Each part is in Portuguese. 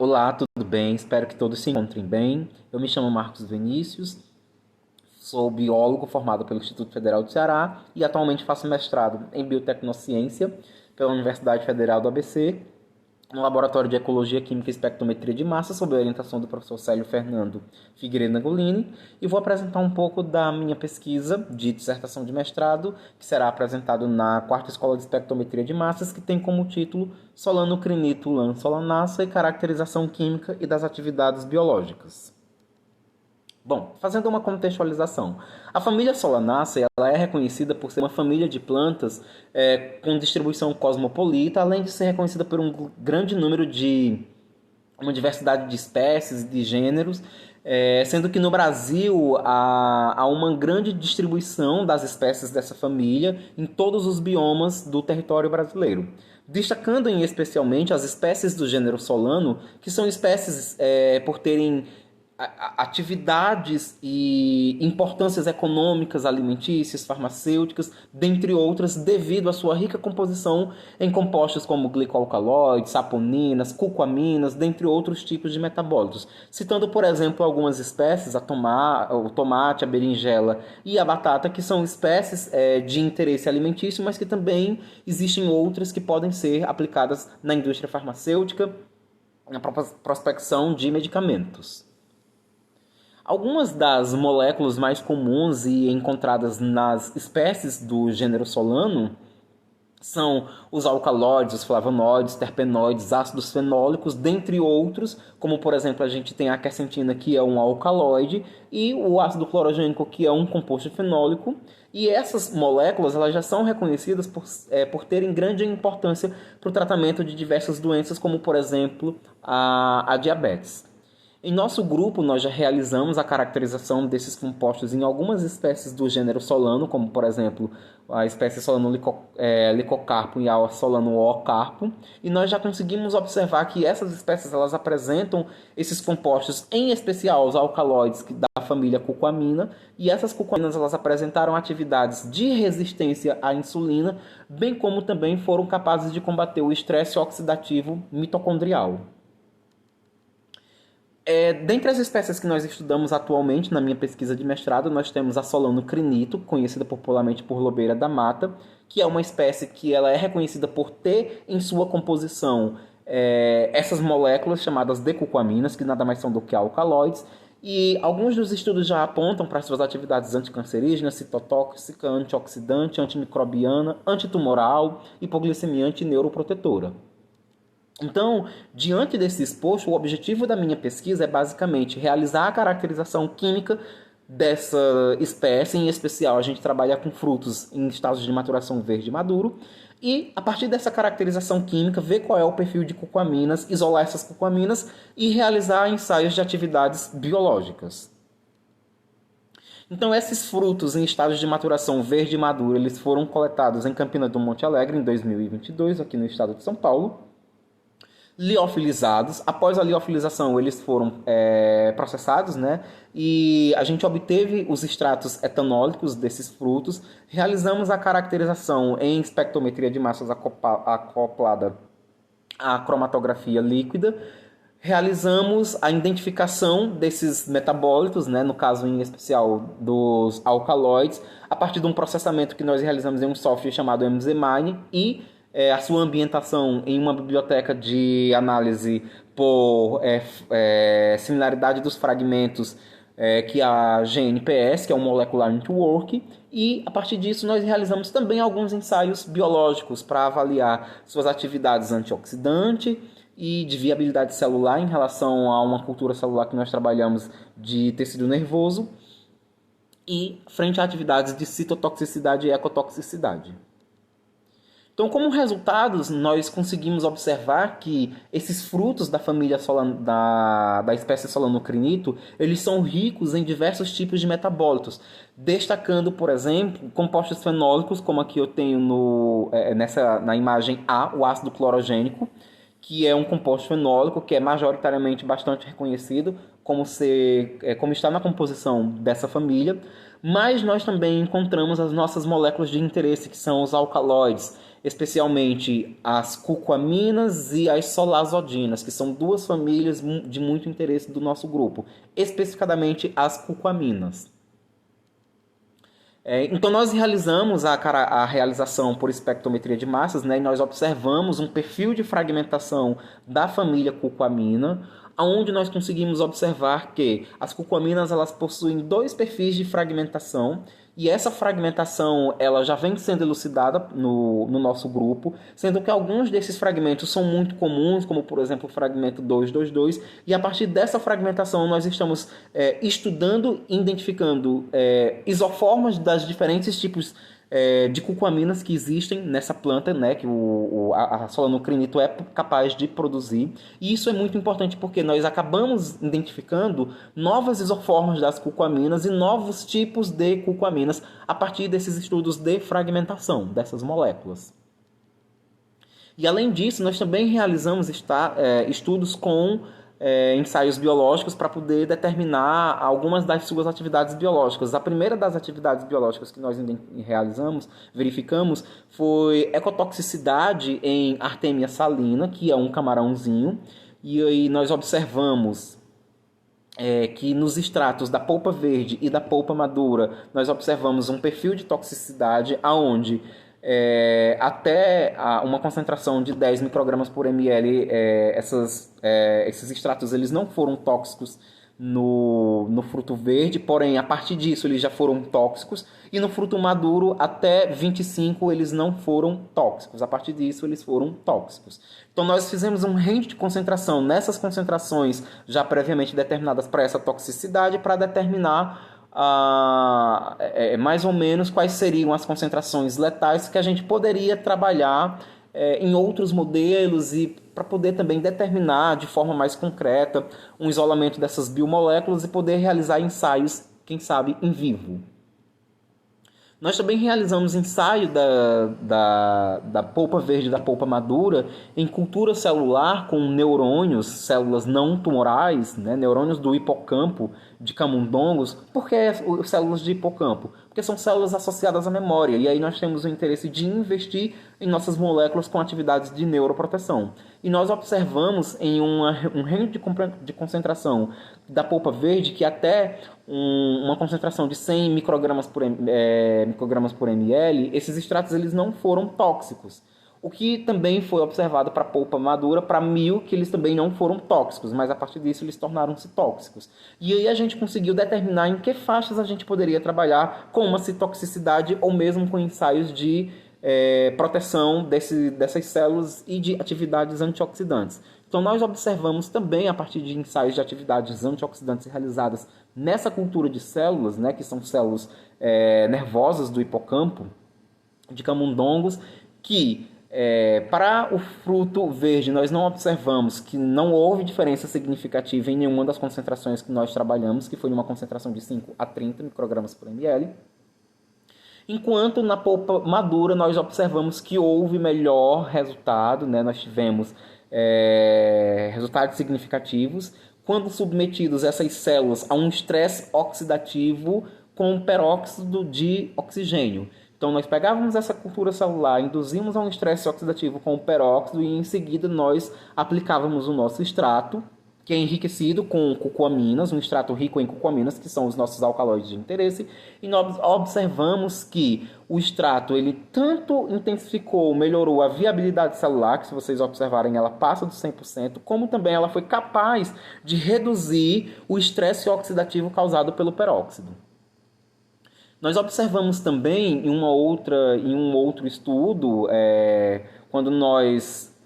Olá, tudo bem? Espero que todos se encontrem bem. Eu me chamo Marcos Vinícius, sou biólogo formado pelo Instituto Federal do Ceará e atualmente faço mestrado em biotecnociência pela Universidade Federal do ABC, no Laboratório de Ecologia Química e Espectrometria de Massa, sob a orientação do professor Célio Fernando Figueiredo Angolini, e vou apresentar um pouco da minha pesquisa de dissertação de mestrado, que será apresentado na quarta Escola de Espectrometria de Massas, que tem como título Solanocrinito lansolanassa e caracterização química e das atividades biológicas. Bom, fazendo uma contextualização, a família Solanaceae ela é reconhecida por ser uma família de plantas com distribuição cosmopolita, além de ser reconhecida por um grande número de uma diversidade de espécies e de gêneros, sendo que no Brasil há uma grande distribuição das espécies dessa família em todos os biomas do território brasileiro. Destacando em especialmente as espécies do gênero Solano, que são espécies por terem atividades e importâncias econômicas, alimentícias, farmacêuticas, dentre outras, devido à sua rica composição em compostos como glicoalcaloides, saponinas, cucoaminas, dentre outros tipos de metabólitos. Citando, por exemplo, algumas espécies, o tomate, a berinjela e a batata, que são espécies de interesse alimentício, mas que também existem outras que podem ser aplicadas na indústria farmacêutica, na prospecção de medicamentos. Algumas das moléculas mais comuns e encontradas nas espécies do gênero Solano são os alcaloides, os flavonoides, terpenoides, ácidos fenólicos, dentre outros, como por exemplo a gente tem a quercetina, que é um alcaloide, e o ácido clorogênico, que é um composto fenólico. E essas moléculas elas já são reconhecidas por terem grande importância para o tratamento de diversas doenças, como por exemplo a diabetes. Em nosso grupo, nós já realizamos a caracterização desses compostos em algumas espécies do gênero Solano, como, por exemplo, a espécie Solano licocarpo e a Solano oocarpo, e nós já conseguimos observar que essas espécies elas apresentam esses compostos, em especial os alcaloides da família cucoamina, e essas cucoaminas elas apresentaram atividades de resistência à insulina, bem como também foram capazes de combater o estresse oxidativo mitocondrial. Dentre as espécies que nós estudamos atualmente na minha pesquisa de mestrado, nós temos a Solanocrinito, conhecida popularmente por lobeira da mata, que é uma espécie que ela é reconhecida por ter em sua composição essas moléculas chamadas decucoaminas, que nada mais são do que alcaloides, e alguns dos estudos já apontam para suas atividades anticancerígenas, citotóxica, antioxidante, antimicrobiana, antitumoral, hipoglicemiante e neuroprotetora. Então, diante desse exposto, o objetivo da minha pesquisa é basicamente realizar a caracterização química dessa espécie. Em especial, a gente trabalha com frutos em estágios de maturação verde maduro, e a partir dessa caracterização química, ver qual é o perfil de cucoaminas, isolar essas cucoaminas e realizar ensaios de atividades biológicas. Então, esses frutos em estágios de maturação verde maduro, eles foram coletados em Campina do Monte Alegre em 2022, aqui no estado de São Paulo, liofilizados. Após a liofilização, eles foram processados, né? E a gente obteve os extratos etanólicos desses frutos. Realizamos a caracterização em espectrometria de massas acoplada à cromatografia líquida. Realizamos a identificação desses metabólitos, né? No caso em especial dos alcaloides, a partir de um processamento que nós realizamos em um software chamado MZMine e a sua ambientação em uma biblioteca de análise por similaridade dos fragmentos, que é a GNPS, que é o Molecular Network, e a partir disso nós realizamos também alguns ensaios biológicos para avaliar suas atividades antioxidante e de viabilidade celular em relação a uma cultura celular que nós trabalhamos de tecido nervoso, e frente a atividades de citotoxicidade e ecotoxicidade. Então, como resultados, nós conseguimos observar que esses frutos da família da espécie Solanocrinito, eles são ricos em diversos tipos de metabólitos, destacando, por exemplo, compostos fenólicos, como aqui eu tenho na imagem A, o ácido clorogênico, que é um composto fenólico que é majoritariamente bastante reconhecido como está na composição dessa família, mas nós também encontramos as nossas moléculas de interesse, que são os alcaloides, especialmente as cucoaminas e as solazodinas, que são duas famílias de muito interesse do nosso grupo, especificadamente as cucoaminas. Então, nós realizamos a realização por espectrometria de massas, né, e nós observamos um perfil de fragmentação da família cucoamina, onde nós conseguimos observar que as cucoaminas elas possuem dois perfis de fragmentação, e essa fragmentação ela já vem sendo elucidada no nosso grupo, sendo que alguns desses fragmentos são muito comuns, como por exemplo o fragmento 222, e a partir dessa fragmentação nós estamos estudando, identificando isoformas das diferentes tipos de cucoaminas que existem nessa planta, né, que a solanocrinito é capaz de produzir. E isso é muito importante porque nós acabamos identificando novas isoformas das cucoaminas e novos tipos de cucoaminas a partir desses estudos de fragmentação dessas moléculas. E além disso, nós também realizamos estudos com ensaios biológicos para poder determinar algumas das suas atividades biológicas. A primeira das atividades biológicas que nós verificamos, foi ecotoxicidade em Artemia salina, que é um camarãozinho, e aí nós observamos que nos extratos da polpa verde e da polpa madura, nós observamos um perfil de toxicidade aonde até uma concentração de 10 microgramas por ml, esses extratos eles não foram tóxicos no fruto verde, porém a partir disso eles já foram tóxicos, e no fruto maduro até 25 eles não foram tóxicos, a partir disso eles foram tóxicos. Então nós fizemos um range de concentração nessas concentrações já previamente determinadas para essa toxicidade, para determinar mais ou menos quais seriam as concentrações letais que a gente poderia trabalhar em outros modelos e para poder também determinar de forma mais concreta um isolamento dessas biomoléculas e poder realizar ensaios, quem sabe, em vivo. Nós também realizamos ensaio da polpa verde e da polpa madura em cultura celular com neurônios, células não tumorais, né, neurônios do hipocampo de camundongos. Por que células de hipocampo? Porque são células associadas à memória, e aí nós temos o interesse de investir em nossas moléculas com atividades de neuroproteção. E nós observamos em um range de concentração da polpa verde que até uma concentração de 100 microgramas por ml, esses extratos eles não foram tóxicos. O que também foi observado para a polpa madura, para 1000, que eles também não foram tóxicos, mas a partir disso eles tornaram-se tóxicos. E aí a gente conseguiu determinar em que faixas a gente poderia trabalhar com uma citoxicidade ou mesmo com ensaios de proteção dessas células e de atividades antioxidantes. Então nós observamos também a partir de ensaios de atividades antioxidantes realizadas nessa cultura de células, né, que são células nervosas do hipocampo de camundongos, que para o fruto verde nós não observamos que não houve diferença significativa em nenhuma das concentrações que nós trabalhamos, que foi uma concentração de 5 a 30 microgramas por ml. Enquanto na polpa madura nós observamos que houve melhor resultado, né? Nós tivemos resultados significativos quando submetidos essas células a um estresse oxidativo com peróxido de oxigênio. Então nós pegávamos essa cultura celular, induzimos a um estresse oxidativo com o peróxido e em seguida nós aplicávamos o nosso extrato, que é enriquecido com cucoaminas, um extrato rico em cucoaminas, que são os nossos alcaloides de interesse, e nós observamos que o extrato ele tanto intensificou, melhorou a viabilidade celular, que se vocês observarem ela passa dos 100%, como também ela foi capaz de reduzir o estresse oxidativo causado pelo peróxido. Nós observamos também em um outro estudo, quando nós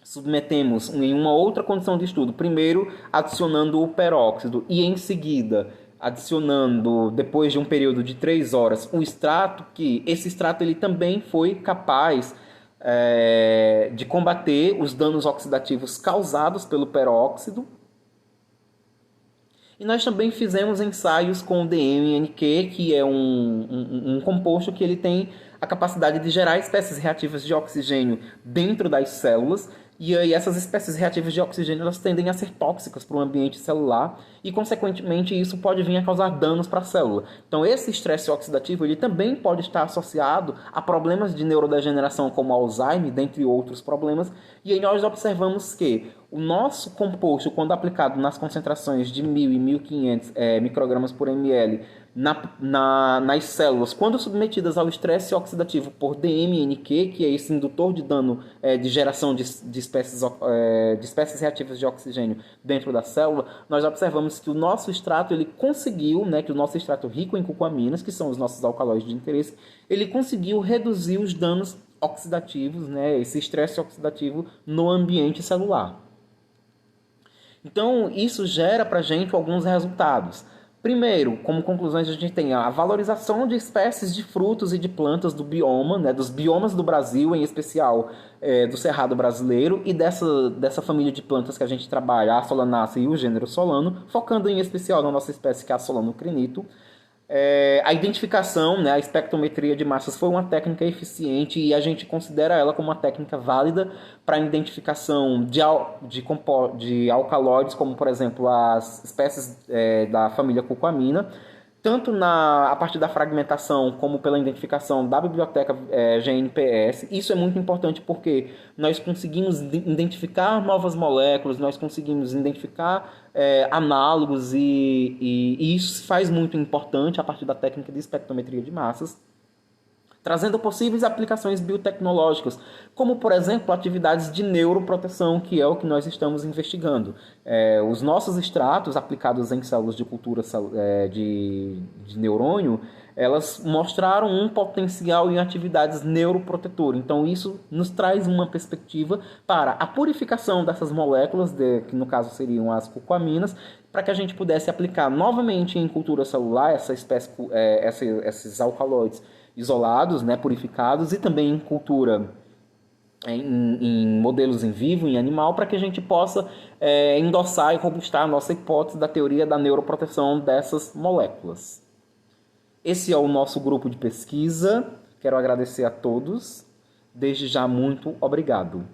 submetemos em uma outra condição de estudo, primeiro adicionando o peróxido e em seguida adicionando, depois de um período de 3 horas, um extrato, que esse extrato ele também foi capaz de combater os danos oxidativos causados pelo peróxido. E nós também fizemos ensaios com o DMNQ, que é um composto que ele tem a capacidade de gerar espécies reativas de oxigênio dentro das células, E aí essas espécies reativas de oxigênio elas tendem a ser tóxicas para o ambiente celular e, consequentemente, isso pode vir a causar danos para a célula. Então, esse estresse oxidativo ele também pode estar associado a problemas de neurodegeneração como Alzheimer, dentre outros problemas. E aí nós observamos que o nosso composto, quando aplicado nas concentrações de 1.000 e 1.500 microgramas por ml nas células, quando submetidas ao estresse oxidativo por DMNQ, que é esse indutor de dano de geração de espécies reativas de oxigênio dentro da célula, nós observamos que o nosso extrato ele conseguiu, que o nosso extrato rico em cucoaminas, que são os nossos alcaloides de interesse, ele conseguiu reduzir os danos oxidativos, esse estresse oxidativo no ambiente celular. Então, isso gera para a gente alguns resultados. Primeiro, como conclusões, a gente tem a valorização de espécies de frutos e de plantas do bioma, dos biomas do Brasil, em especial do Cerrado brasileiro, e dessa família de plantas que a gente trabalha, a Solanaceae e o gênero Solano, focando em especial na nossa espécie, que é a Solanocrinito. A identificação, a espectrometria de massas foi uma técnica eficiente e a gente considera ela como uma técnica válida para a identificação de alcaloides, como, por exemplo, as espécies da família cucoamina, tanto a partir da fragmentação como pela identificação da biblioteca GNPS. Isso é muito importante porque nós conseguimos identificar novas moléculas, nós conseguimos identificar análogos e isso se faz muito importante a partir da técnica de espectrometria de massas, trazendo possíveis aplicações biotecnológicas, como, por exemplo, atividades de neuroproteção, que é o que nós estamos investigando. Os nossos extratos aplicados em células de cultura de neurônio, elas mostraram um potencial em atividades neuroprotetoras. Então, isso nos traz uma perspectiva para a purificação dessas moléculas, que no caso seriam as cucoaminas, para que a gente pudesse aplicar novamente em cultura celular esses alcaloides isolados, purificados, e também em cultura, em modelos em vivo, em animal, para que a gente possa endossar e robustar a nossa hipótese da teoria da neuroproteção dessas moléculas. Esse é o nosso grupo de pesquisa. Quero agradecer a todos. Desde já, muito obrigado.